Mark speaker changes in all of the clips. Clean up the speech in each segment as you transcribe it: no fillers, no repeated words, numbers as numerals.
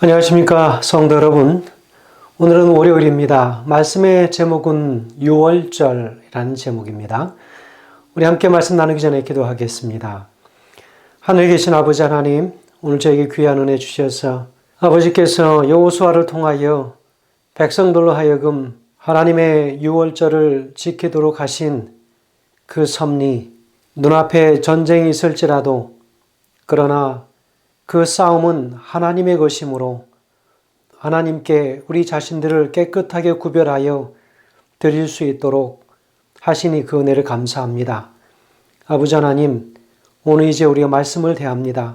Speaker 1: 안녕하십니까 성도 여러분. 오늘은 월요일입니다. 말씀의 제목은 유월절이라는 제목입니다. 우리 함께 말씀 나누기 전에 기도하겠습니다. 하늘에 계신 아버지 하나님, 오늘 저에게 귀한 은혜 주셔서 아버지께서 여호수아를 통하여 백성들로 하여금 하나님의 유월절을 지키도록 하신 그 섭리, 눈앞에 전쟁이 있을지라도 그러나 그 싸움은 하나님의 것이므로 하나님께 우리 자신들을 깨끗하게 구별하여 드릴 수 있도록 하시니 그 은혜를 감사합니다. 아버지 하나님, 오늘 이제 우리가 말씀을 대합니다.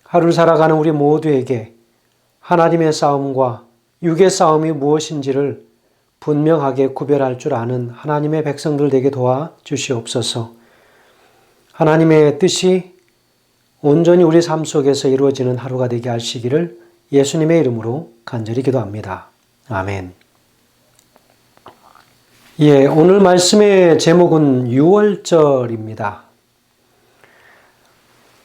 Speaker 1: 하루를 살아가는 우리 모두에게 하나님의 싸움과 육의 싸움이 무엇인지를 분명하게 구별할 줄 아는 하나님의 백성들 되게 도와주시옵소서. 하나님의 뜻이 온전히 우리 삶 속에서 이루어지는 하루가 되게 하시기를 예수님의 이름으로 간절히 기도합니다. 아멘. 오늘 말씀의 제목은 유월절입니다.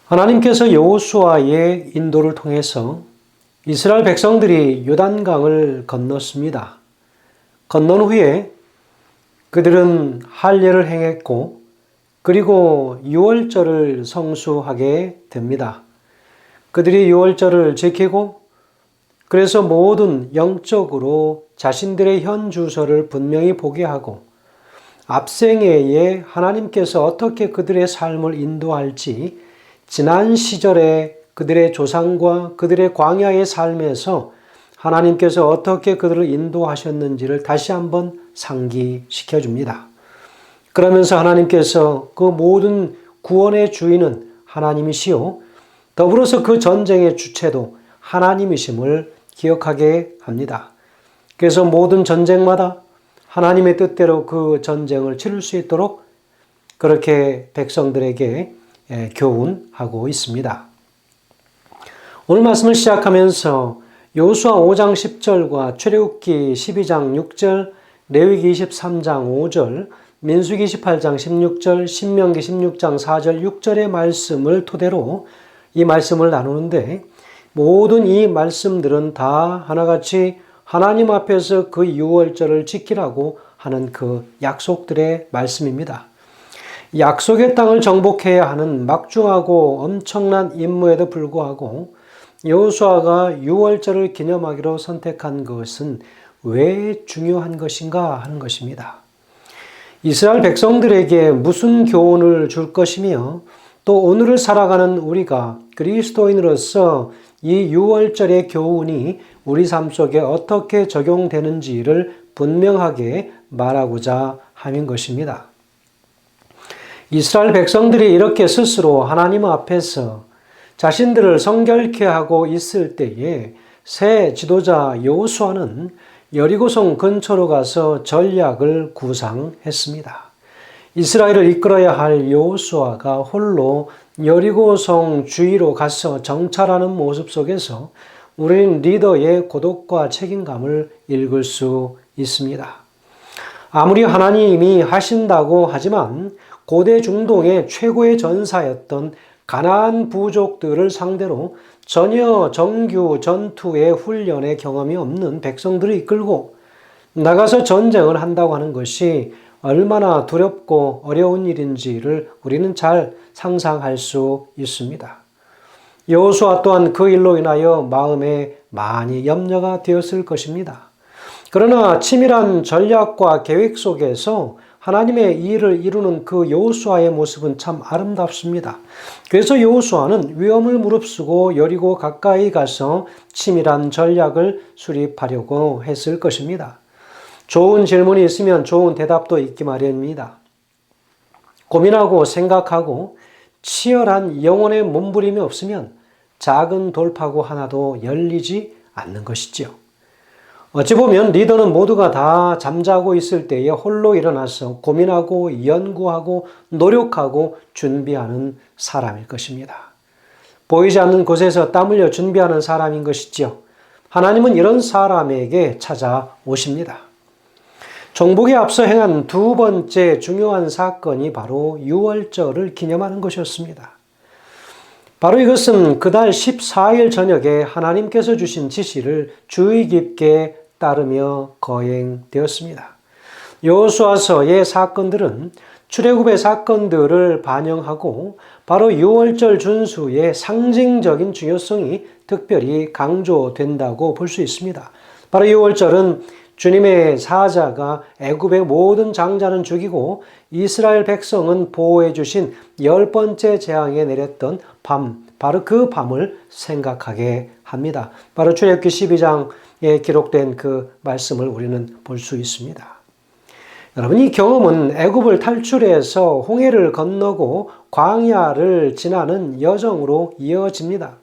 Speaker 1: 하나님께서 여호수아의 인도를 통해서 이스라엘 백성들이 요단강을 건넜습니다. 건넌 후에 그들은 할례를 행했고 그리고 유월절을 성수하게 됩니다. 그들이 유월절을 지키고 그래서 모든 영적으로 자신들의 현 주소를 분명히 보게 하고 앞생애에 하나님께서 어떻게 그들의 삶을 인도할지 지난 시절에 그들의 조상과 그들의 광야의 삶에서 하나님께서 어떻게 그들을 인도하셨는지를 다시 한번 상기시켜 줍니다. 그러면서 하나님께서 그 모든 구원의 주인은 하나님이시요 더불어서 그 전쟁의 주체도 하나님이심을 기억하게 합니다. 그래서 모든 전쟁마다 하나님의 뜻대로 그 전쟁을 치를 수 있도록 그렇게 백성들에게 교훈하고 있습니다. 오늘 말씀을 시작하면서 여호수아 5장 10절과 출애굽기 12장 6절, 레위기 23장 5절, 민수기 28장 16절, 신명기 16장 4절, 6절의 말씀을 토대로 이 말씀을 나누는데 모든 이 말씀들은 다 하나같이 하나님 앞에서 그 유월절을 지키라고 하는 그 약속들의 말씀입니다. 약속의 땅을 정복해야 하는 막중하고 엄청난 임무에도 불구하고 여호수아가 유월절을 기념하기로 선택한 것은 왜 중요한 것인가 하는 것입니다. 이스라엘 백성들에게 무슨 교훈을 줄 것이며 또 오늘을 살아가는 우리가 그리스도인으로서 이 유월절의 교훈이 우리 삶 속에 어떻게 적용되는지를 분명하게 말하고자 하는 것입니다. 이스라엘 백성들이 이렇게 스스로 하나님 앞에서 자신들을 성결케 하고 있을 때에 새 지도자 여호수아는 여리고성 근처로 가서 전략을 구상했습니다. 이스라엘을 이끌어야 할 여호수아가 홀로 여리고성 주위로 가서 정찰하는 모습 속에서 우리는 리더의 고독과 책임감을 읽을 수 있습니다. 아무리 하나님이 하신다고 하지만 고대 중동의 최고의 전사였던 가나안 부족들을 상대로 전혀 정규 전투의 훈련의 경험이 없는 백성들을 이끌고 나가서 전쟁을 한다고 하는 것이 얼마나 두렵고 어려운 일인지를 우리는 잘 상상할 수 있습니다. 여호수아 또한 그 일로 인하여 마음에 많이 염려가 되었을 것입니다. 그러나 치밀한 전략과 계획 속에서 하나님의 일을 이루는 그 여호수아의 모습은 참 아름답습니다. 그래서 여호수아는 위험을 무릅쓰고 여리고 가까이 가서 치밀한 전략을 수립하려고 했을 것입니다. 좋은 질문이 있으면 좋은 대답도 있기 마련입니다. 고민하고 생각하고 치열한 영혼의 몸부림이 없으면 작은 돌파구 하나도 열리지 않는 것이지요. 어찌 보면 리더는 모두가 다 잠자고 있을 때에 홀로 일어나서 고민하고 연구하고 노력하고 준비하는 사람일 것입니다. 보이지 않는 곳에서 땀 흘려 준비하는 사람인 것이지요. 하나님은 이런 사람에게 찾아오십니다. 정복에 앞서 행한 두 번째 중요한 사건이 바로 유월절을 기념하는 것이었습니다. 바로 이것은 그달 14일 저녁에 하나님께서 주신 지시를 주의 깊게 따르며 거행되었습니다. 여호수아서의 사건들은 출애굽의 사건들을 반영하고 바로 유월절 준수의 상징적인 중요성이 특별히 강조된다고 볼 수 있습니다. 바로 유월절은 주님의 사자가 애굽의 모든 장자는 죽이고 이스라엘 백성은 보호해 주신 10번째 재앙에 내렸던 밤, 바로 그 밤을 생각하게 합니다. 바로 출애굽기 12장에 기록된 그 말씀을 우리는 볼 수 있습니다. 여러분, 이 경험은 애굽을 탈출해서 홍해를 건너고 광야를 지나는 여정으로 이어집니다.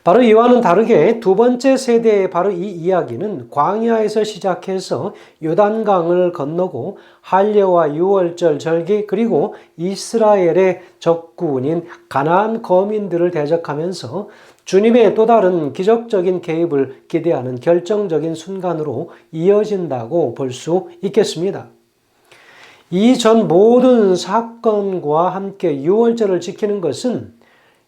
Speaker 1: 바로 이와는 다르게 두 번째 세대의 바로 이 이야기는 광야에서 시작해서 요단강을 건너고 할례와 유월절 절기 그리고 이스라엘의 적군인 가나안 거민들을 대적하면서 주님의 또 다른 기적적인 개입을 기대하는 결정적인 순간으로 이어진다고 볼 수 있겠습니다. 이전 모든 사건과 함께 유월절을 지키는 것은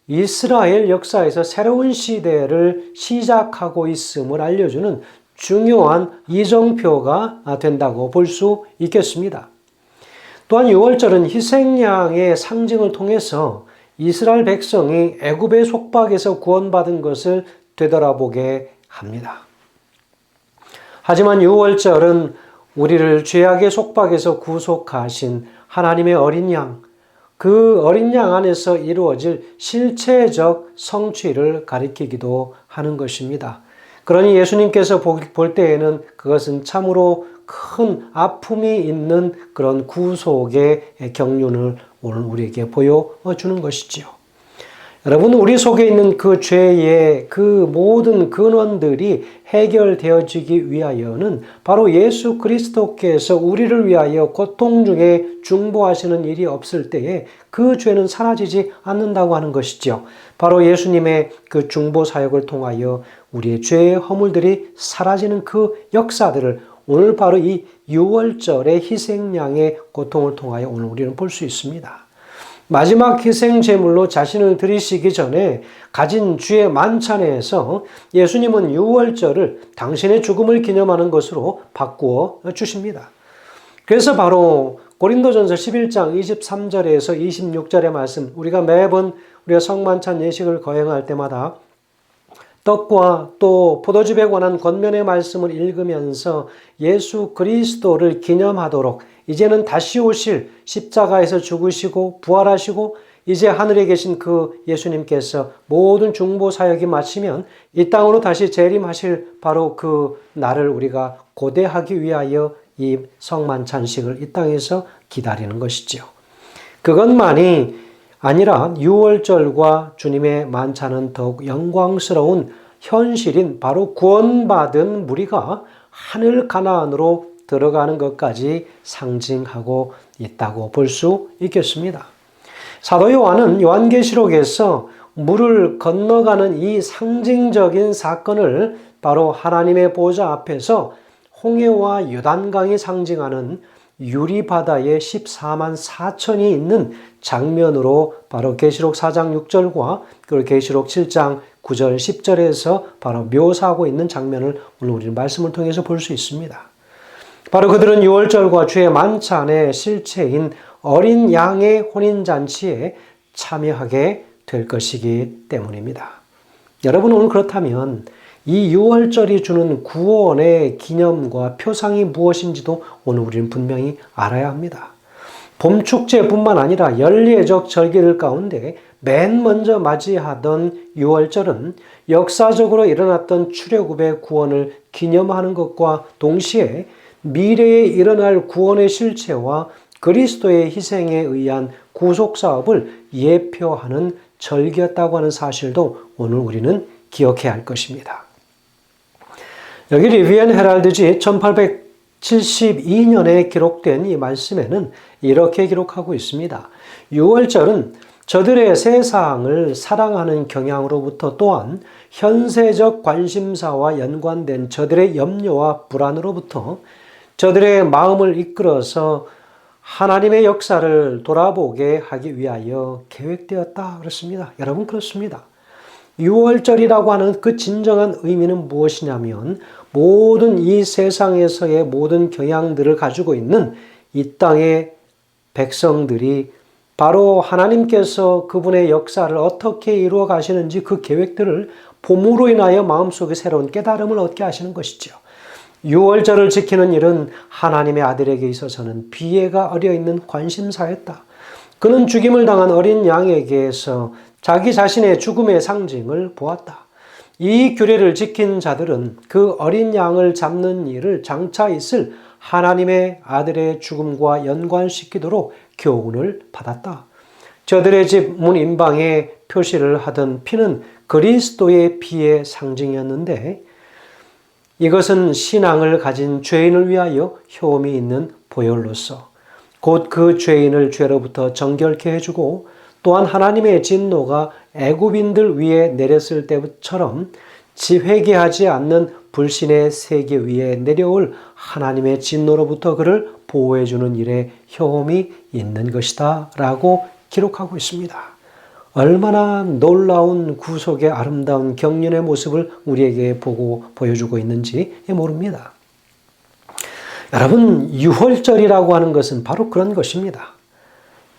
Speaker 1: 이스라엘 역사에서 새로운 시대를 시작하고 있음을 알려주는 중요한 이정표가 된다고 볼 수 있겠습니다. 또한 유월절은 희생양의 상징을 통해서 이스라엘 백성이 애굽의 속박에서 구원받은 것을 되돌아보게 합니다. 하지만 유월절은 우리를 죄악의 속박에서 구속하신 하나님의 어린 양, 그 어린 양 안에서 이루어질 실체적 성취를 가리키기도 하는 것입니다. 그러니 예수님께서 볼 때에는 그것은 참으로 큰 아픔이 있는 그런 구속의 경륜을 오늘 우리에게 보여주는 것이지요. 여러분, 우리 속에 있는 그 죄의 그 모든 근원들이 해결되어지기 위하여는 바로 예수 그리스도께서 우리를 위하여 고통 중에 중보하시는 일이 없을 때에 그 죄는 사라지지 않는다고 하는 것이죠. 바로 예수님의 그 중보 사역을 통하여 우리의 죄의 허물들이 사라지는 그 역사들을 오늘 바로 이 유월절의 희생양의 고통을 통하여 오늘 우리는 볼 수 있습니다. 마지막 희생 제물로 자신을 드리시기 전에 가진 주의 만찬에서 예수님은 유월절을 당신의 죽음을 기념하는 것으로 바꾸어 주십니다. 그래서 바로 고린도전서 11장 23절에서 26절의 말씀, 우리가 매번 우리가 성만찬 예식을 거행할 때마다 떡과 또 포도즙에 관한 권면의 말씀을 읽으면서 예수 그리스도를 기념하도록 이제는 다시 오실 십자가에서 죽으시고 부활하시고 이제 하늘에 계신 그 예수님께서 모든 중보 사역이 마치면 이 땅으로 다시 재림하실 바로 그 날을 우리가 고대하기 위하여 이 성만찬식을 이 땅에서 기다리는 것이지요. 그것만이 아니라 유월절과 주님의 만찬은 더욱 영광스러운 현실인 바로 구원받은 무리가 하늘 가나안으로 들어가는 것까지 상징하고 있다고 볼 수 있겠습니다. 사도 요한은 요한계시록에서 물을 건너가는 이 상징적인 사건을 바로 하나님의 보좌 앞에서 홍해와 요단강이 상징하는 유리바다에 14만 4천이 있는 장면으로 바로 계시록 4장 6절과 그리고 계시록 7장 9절 10절에서 바로 묘사하고 있는 장면을 오늘 우리는 말씀을 통해서 볼 수 있습니다. 바로 그들은 유월절과 주의 만찬의 실체인 어린 양의 혼인잔치에 참여하게 될 것이기 때문입니다. 여러분, 오늘 그렇다면 이 유월절이 주는 구원의 기념과 표상이 무엇인지도 오늘 우리는 분명히 알아야 합니다. 봄축제뿐만 아니라 연례적 절기들 가운데 맨 먼저 맞이하던 유월절은 역사적으로 일어났던 출애굽의 구원을 기념하는 것과 동시에 미래에 일어날 구원의 실체와 그리스도의 희생에 의한 구속사업을 예표하는 절기였다고 하는 사실도 오늘 우리는 기억해야 할 것입니다. 여기 리비안 헤랄드지 1872년에 기록된 이 말씀에는 이렇게 기록하고 있습니다. 유월절은 저들의 세상을 사랑하는 경향으로부터 또한 현세적 관심사와 연관된 저들의 염려와 불안으로부터 저들의 마음을 이끌어서 하나님의 역사를 돌아보게 하기 위하여 계획되었다 그렇습니다. 여러분 그렇습니다. 유월절이라고 하는 그 진정한 의미는 무엇이냐면 모든 이 세상에서의 모든 경향들을 가지고 있는 이 땅의 백성들이 바로 하나님께서 그분의 역사를 어떻게 이루어 가시는지 그 계획들을 봄으로 인하여 마음속에 새로운 깨달음을 얻게 하시는 것이죠. 유월절을 지키는 일은 하나님의 아들에게 있어서는 비애가 어려있는 관심사였다. 그는 죽임을 당한 어린 양에게서 자기 자신의 죽음의 상징을 보았다. 이 규례를 지킨 자들은 그 어린 양을 잡는 일을 장차 있을 하나님의 아들의 죽음과 연관시키도록 교훈을 받았다. 저들의 집 문 인방에 표시를 하던 피는 그리스도의 피의 상징이었는데 이것은 신앙을 가진 죄인을 위하여 효험이 있는 보혈로서 곧 그 죄인을 죄로부터 정결케 해주고 또한 하나님의 진노가 애굽인들 위에 내렸을 때처럼 회개하지 않는 불신의 세계 위에 내려올 하나님의 진노로부터 그를 보호해주는 일에 효험이 있는 것이다 라고 기록하고 있습니다. 얼마나 놀라운 구속의 아름다운 경륜의 모습을 우리에게 보여주고 있는지 모릅니다. 여러분, 유월절이라고 하는 것은 바로 그런 것입니다.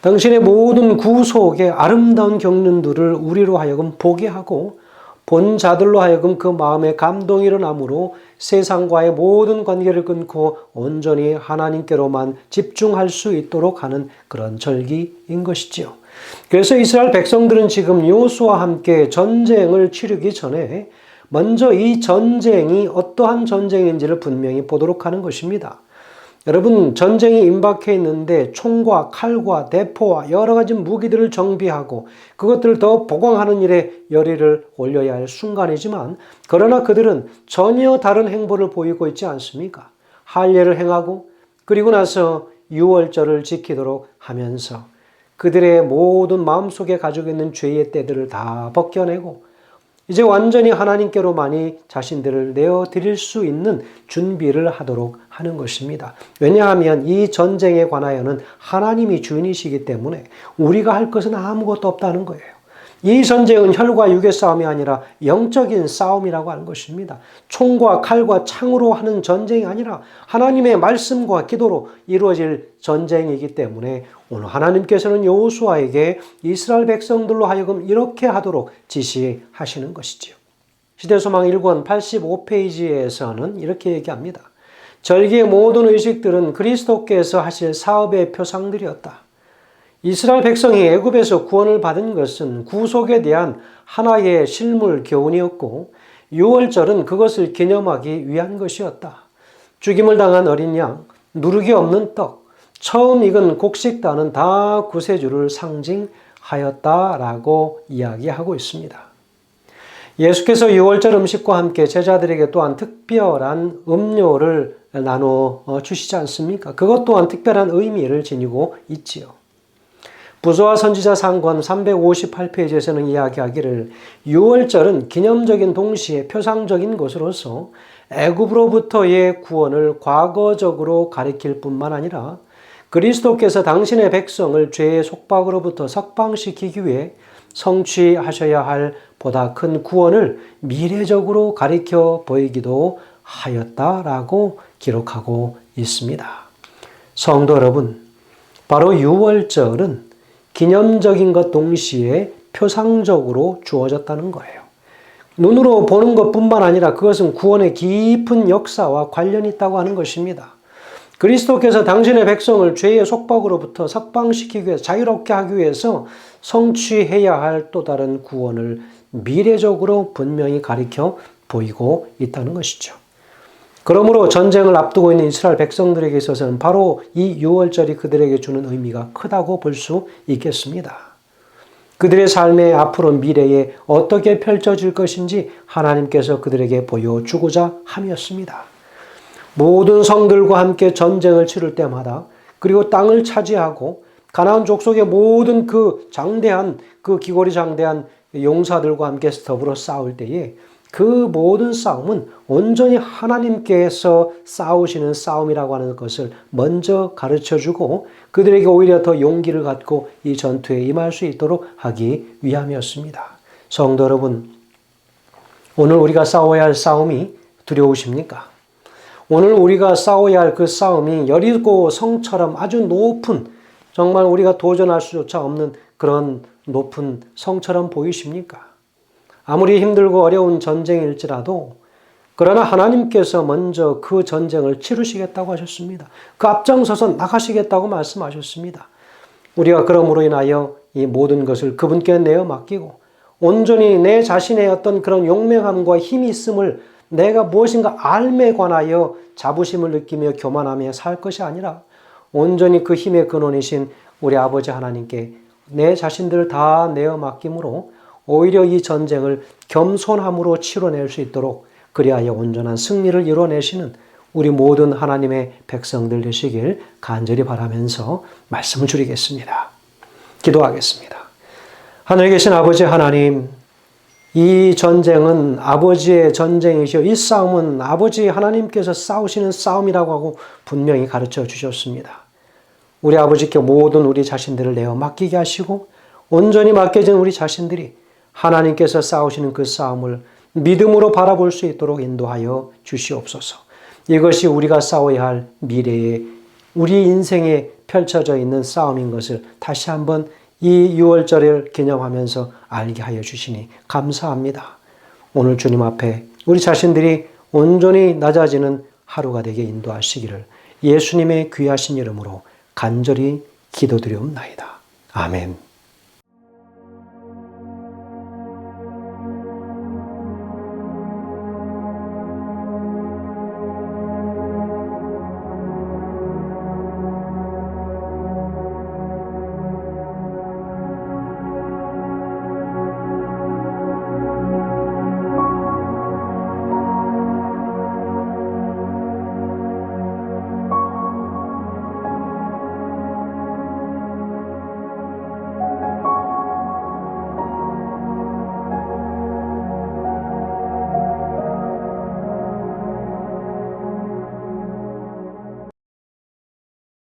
Speaker 1: 당신의 모든 구속의 아름다운 경륜들을 우리로 하여금 보게 하고 본 자들로 하여금 그 마음에 감동이 일어나므로 세상과의 모든 관계를 끊고 온전히 하나님께로만 집중할 수 있도록 하는 그런 절기인 것이지요. 그래서 이스라엘 백성들은 지금 여호수아와 함께 전쟁을 치르기 전에 먼저 이 전쟁이 어떠한 전쟁인지를 분명히 보도록 하는 것입니다. 여러분, 전쟁이 임박해 있는데 총과 칼과 대포와 여러 가지 무기들을 정비하고 그것들을 더 보강하는 일에 열의를 올려야 할 순간이지만 그러나 그들은 전혀 다른 행보를 보이고 있지 않습니까? 할례를 행하고 그리고 나서 유월절을 지키도록 하면서 그들의 모든 마음속에 가지고 있는 죄의 때들을 다 벗겨내고 이제 완전히 하나님께로만이 자신들을 내어드릴 수 있는 준비를 하도록 하는 것입니다. 왜냐하면 이 전쟁에 관하여는 하나님이 주인이시기 때문에 우리가 할 것은 아무것도 없다는 거예요. 이 전쟁은 혈과 육의 싸움이 아니라 영적인 싸움이라고 하는 것입니다. 총과 칼과 창으로 하는 전쟁이 아니라 하나님의 말씀과 기도로 이루어질 전쟁이기 때문에 오늘 하나님께서는 여호수아에게 이스라엘 백성들로 하여금 이렇게 하도록 지시하시는 것이지요. 시대소망 1권 85페이지에서는 이렇게 얘기합니다. 절기의 모든 의식들은 그리스도께서 하실 사업의 표상들이었다. 이스라엘 백성이 애굽에서 구원을 받은 것은 구속에 대한 하나의 실물 교훈이었고 유월절은 그것을 기념하기 위한 것이었다. 죽임을 당한 어린 양, 누룩이 없는 떡, 처음 익은 곡식단은 다 구세주를 상징하였다라고 이야기하고 있습니다. 예수께서 유월절 음식과 함께 제자들에게 또한 특별한 음료를 나눠 주시지 않습니까? 그것 또한 특별한 의미를 지니고 있지요. 부조와 선지자 상권 358페이지에서는 이야기하기를 유월절은 기념적인 동시에 표상적인 것으로서 애굽으로부터의 구원을 과거적으로 가리킬 뿐만 아니라 그리스도께서 당신의 백성을 죄의 속박으로부터 석방시키기 위해 성취하셔야 할 보다 큰 구원을 미래적으로 가리켜 보이기도 하였다라고 기록하고 있습니다. 성도 여러분, 바로 유월절은 기념적인 것 동시에 표상적으로 주어졌다는 거예요. 눈으로 보는 것뿐만 아니라 그것은 구원의 깊은 역사와 관련이 있다고 하는 것입니다. 그리스도께서 당신의 백성을 죄의 속박으로부터 석방시키기 위해서 자유롭게 하기 위해서 성취해야 할 또 다른 구원을 미래적으로 분명히 가리켜 보이고 있다는 것이죠. 그러므로 전쟁을 앞두고 있는 이스라엘 백성들에게 있어서는 바로 이 유월절이 그들에게 주는 의미가 크다고 볼 수 있겠습니다. 그들의 삶의 앞으로 미래에 어떻게 펼쳐질 것인지 하나님께서 그들에게 보여주고자 함이었습니다. 모든 성들과 함께 전쟁을 치를 때마다 그리고 땅을 차지하고 가나안 족속의 모든 그 장대한 그 기골이 장대한 용사들과 함께 더불어 싸울 때에 그 모든 싸움은 온전히 하나님께서 싸우시는 싸움이라고 하는 것을 먼저 가르쳐주고 그들에게 오히려 더 용기를 갖고 이 전투에 임할 수 있도록 하기 위함이었습니다. 성도 여러분, 오늘 우리가 싸워야 할 싸움이 두려우십니까? 오늘 우리가 싸워야 할 그 싸움이 여리고 성처럼 아주 높은, 정말 우리가 도전할 수조차 없는 그런 높은 성처럼 보이십니까? 아무리 힘들고 어려운 전쟁일지라도 그러나 하나님께서 먼저 그 전쟁을 치르시겠다고 하셨습니다. 그 앞장서서 나가시겠다고 말씀하셨습니다. 우리가 그러므로 인하여 이 모든 것을 그분께 내어 맡기고 온전히 내 자신의 어떤 그런 용맹함과 힘이 있음을 내가 무엇인가 알매 관하여 자부심을 느끼며 교만하며 살 것이 아니라 온전히 그 힘의 근원이신 우리 아버지 하나님께 내 자신들을 다 내어 맡김으로 오히려 이 전쟁을 겸손함으로 치러낼 수 있도록 그리하여 온전한 승리를 이뤄내시는 우리 모든 하나님의 백성들 되시길 간절히 바라면서 말씀을 드리겠습니다. 기도하겠습니다. 하늘에 계신 아버지 하나님, 이 전쟁은 아버지의 전쟁이시오. 이 싸움은 아버지 하나님께서 싸우시는 싸움이라고 하고 분명히 가르쳐 주셨습니다. 우리 아버지께 모든 우리 자신들을 내어 맡기게 하시고 온전히 맡겨진 우리 자신들이 하나님께서 싸우시는 그 싸움을 믿음으로 바라볼 수 있도록 인도하여 주시옵소서. 이것이 우리가 싸워야 할 미래의 우리 인생에 펼쳐져 있는 싸움인 것을 다시 한번 이 6월절을 기념하면서 알게 하여 주시니 감사합니다. 오늘 주님 앞에 우리 자신들이 온전히 낮아지는 하루가 되게 인도하시기를 예수님의 귀하신 이름으로 간절히 기도드리옵나이다. 아멘.